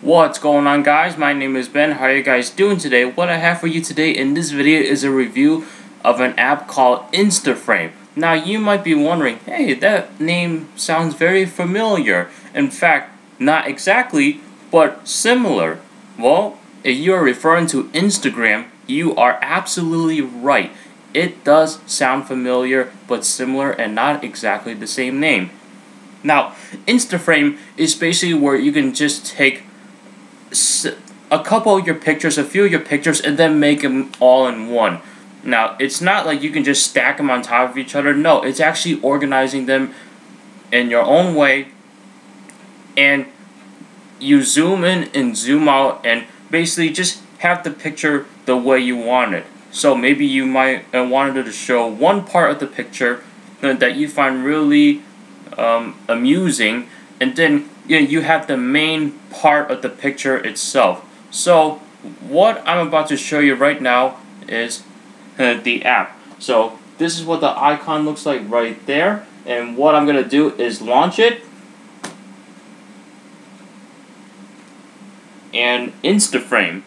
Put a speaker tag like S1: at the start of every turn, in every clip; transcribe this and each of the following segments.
S1: What's going on, guys? My name is Ben. How are you guys doing today? What I have for you today in this video is a review of an app called Instaframe. Now you might be wondering, hey, that name sounds very familiar. In fact, not exactly, but similar. Well, if you are referring to Instagram, you are absolutely right. It does sound familiar, but similar and not exactly the same name. Now, Instaframe is basically where you can just take a couple of your pictures, a few of your pictures, and then make them all in one. Now, it's not like you can just stack them on top of each other. No, it's actually organizing them in your own way, and you zoom in and zoom out and basically just have the picture the way you want it. So maybe you might wanted to show one part of the picture that you find really amusing, and then you have the main part of the picture itself. So what I'm about to show you right now is the app. So this is what the icon looks like right there, and what I'm gonna do is launch it and Instaframe.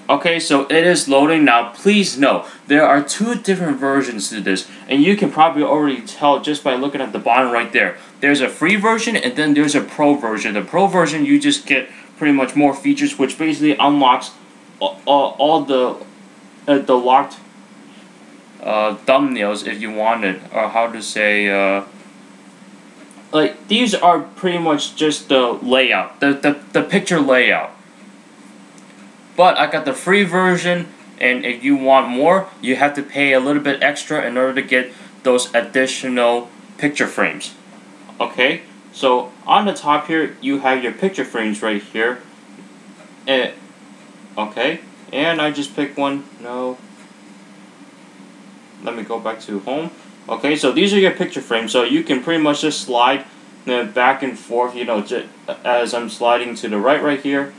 S1: Okay, so it is loading now. Please know, there are two different versions to this, and you can probably already tell just by looking at the bottom right there. There's a free version, and then there's a pro version. The pro version, you just get pretty much more features, which basically unlocks all the locked thumbnails if you wanted, or how to say, like, these are pretty much just the layout, the picture layout. But I got the free version, and if you want more, you have to pay a little bit extra in order to get those additional picture frames. Okay, so on the top here, you have your picture frames right here. Okay, and I just picked one. No. Let me go back to home. Okay, so these are your picture frames. So you can pretty much just slide back and forth, as I'm sliding to the right here.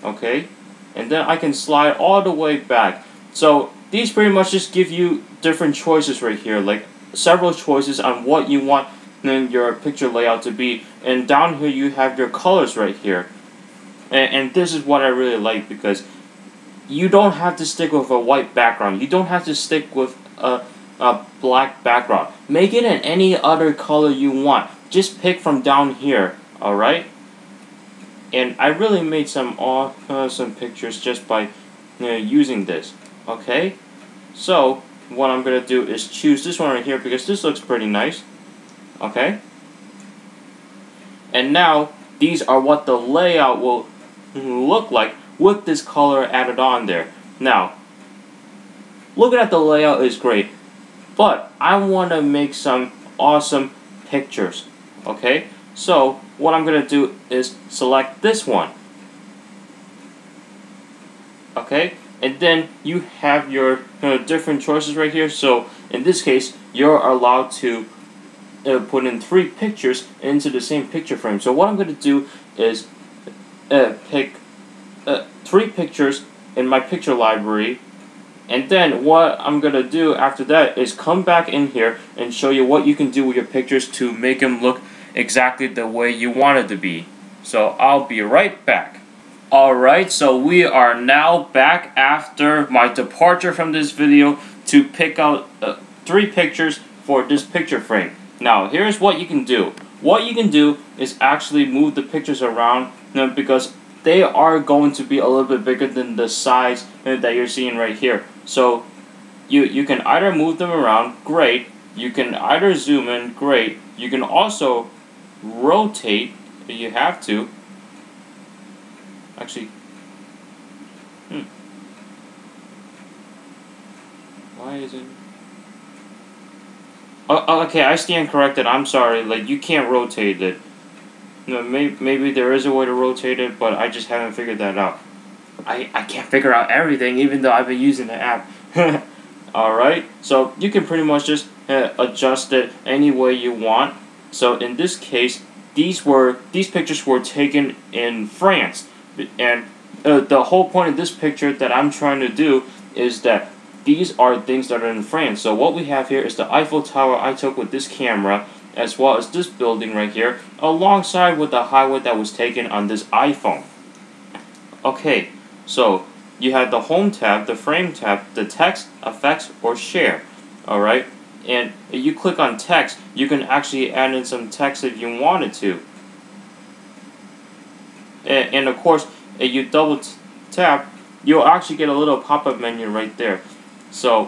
S1: Okay, and then I can slide all the way back. So these pretty much just give you different choices right here, like several choices on what you want your picture layout to be. And down here you have your colors right here, and this is what I really like, because you don't have to stick with a white background. You don't have to stick with a black background. Make it in any other color you want. Just pick from down here. All right. And I really made some awesome pictures just by using this. Okay, so what I'm gonna do is choose this one right here, because this looks pretty nice. Okay, and now these are what the layout will look like with this color added on there. Now, looking at the layout is great, but I want to make some awesome pictures. Okay, so what I'm going to do is select this one. Okay, and then you have your different choices right here. So in this case, you're allowed to put in 3 pictures into the same picture frame. So what I'm going to do is pick 3 pictures in my picture library, and then what I'm going to do after that is come back in here and show you what you can do with your pictures to make them look exactly the way you want it to be. So I'll be right back. Alright, so we are now back after my departure from this video to pick out 3 pictures for this picture frame. Now, here's what you can do. What you can do is actually move the pictures around, because they are going to be a little bit bigger than the size that you're seeing right here. So you can either move them around, great. You can either zoom in, great. You can also rotate if you have to. Actually, why is it? Oh, okay, I stand corrected. I'm sorry. Like, you can't rotate it. No, maybe there is a way to rotate it, but I just haven't figured that out. I can't figure out everything, even though I've been using the app. Alright, so you can pretty much just adjust it any way you want. So in this case, these pictures were taken in France, and the whole point of this picture that I'm trying to do is that these are things that are in France. So what we have here is the Eiffel Tower I took with this camera, as well as this building right here, alongside with the highway that was taken on this iPhone. Okay, so you have the Home tab, the Frame tab, the Text, Effects, or Share. Alright, and if you click on Text, you can actually add in some text if you wanted to. And of course, if you double tap, you'll actually get a little pop-up menu right there. So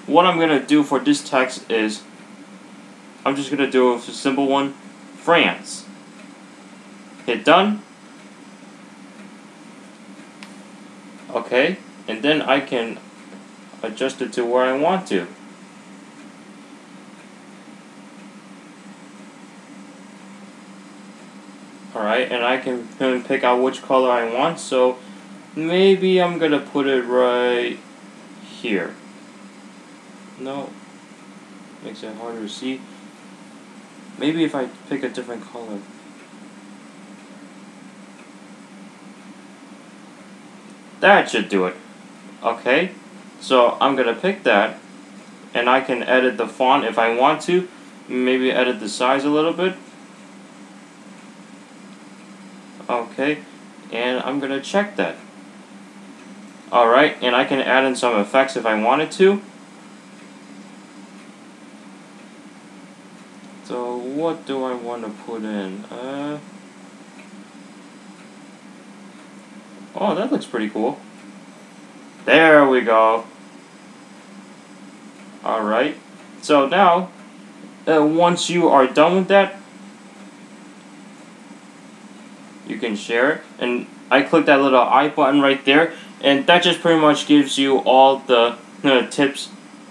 S1: what I'm going to do for this text is, I'm just going to do a simple one, France. Hit done. Okay, and then I can adjust it to where I want to. Alright, and I can pick out which color I want, so maybe I'm gonna put it right here. No, makes it harder to see. Maybe if I pick a different color. That should do it. Okay, so I'm gonna pick that, and I can edit the font if I want to. Maybe edit the size a little bit. Okay, and I'm gonna check that. Alright, and I can add in some effects if I wanted to. So what do I want to put in? Oh, that looks pretty cool. There we go. Alright, so now once you are done with that, you can share it, and I click that little I button right there, and that just pretty much gives you all the tips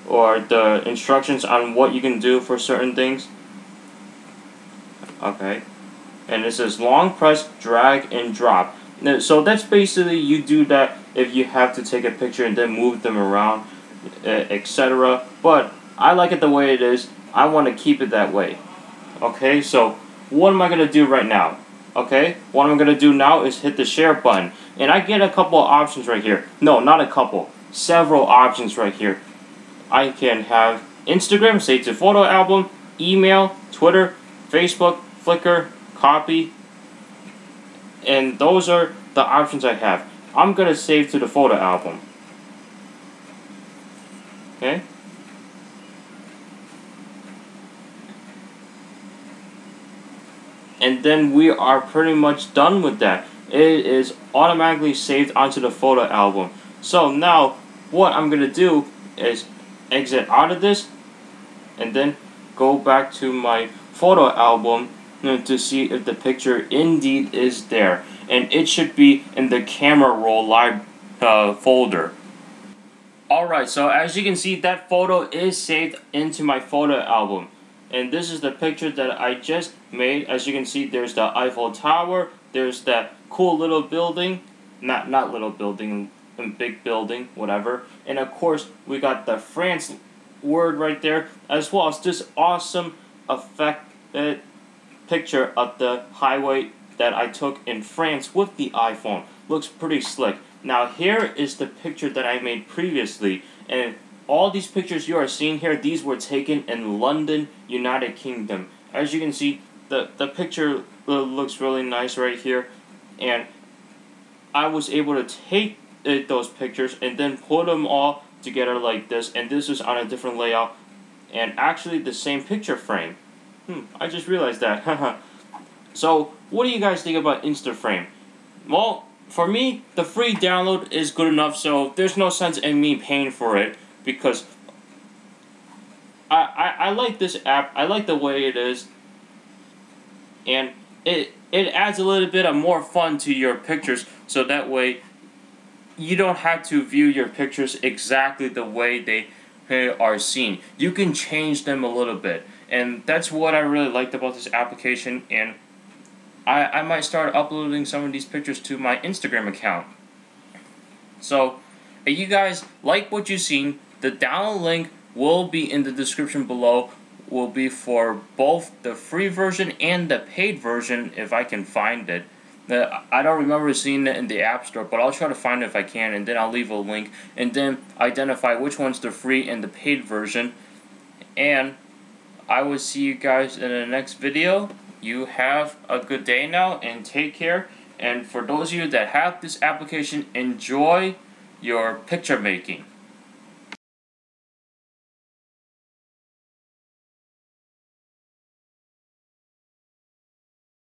S1: or the instructions on what you can do for certain things. Okay, and it says long press, drag, and drop. So that's basically, you do that if you have to take a picture and then move them around, etc. But I like it the way it is. I want to keep it that way. Okay, so what am I going to do right now? Okay, what I'm going to do now is hit the share button. And I get a couple of options right here. No, not a couple. Several options right here. I can have Instagram, save to photo album, email, Twitter, Facebook, Flickr, copy. And those are the options I have. I'm going to save to the photo album. Okay. And then we are pretty much done with that. It is automatically saved onto the photo album. So now what I'm going to do is exit out of this and then go back to my photo album to see if the picture indeed is there. And it should be in the camera roll live folder. Alright, so as you can see, that photo is saved into my photo album. And this is the picture that I just made. As you can see, there's the Eiffel Tower, there's that cool little building, not little building, big building, whatever. And of course, we got the France word right there, as well as this awesome effect picture of the highway that I took in France with the iPhone. Looks pretty slick. Now here is the picture that I made previously, and all these pictures you are seeing here, these were taken in London, United Kingdom. As you can see, the picture looks really nice right here, and I was able to take those pictures and then put them all together like this, and this is on a different layout, and actually the same picture frame. I just realized that. So, what do you guys think about Instaframe? Well, for me, the free download is good enough, so there's no sense in me paying for it, because I like this app. I like the way it is, and it adds a little bit of more fun to your pictures, so that way you don't have to view your pictures exactly the way they are seen. You can change them a little bit, and that's what I really liked about this application, and I might start uploading some of these pictures to my Instagram account. So, if you guys like what you've seen, the download link will be in the description below. Will be for both the free version and the paid version if I can find it. I don't remember seeing it in the App Store, but I'll try to find it if I can, and then I'll leave a link, and then identify which one's the free and the paid version. And I will see you guys in the next video. You have a good day now and take care. And for those of you that have this application, enjoy your picture making.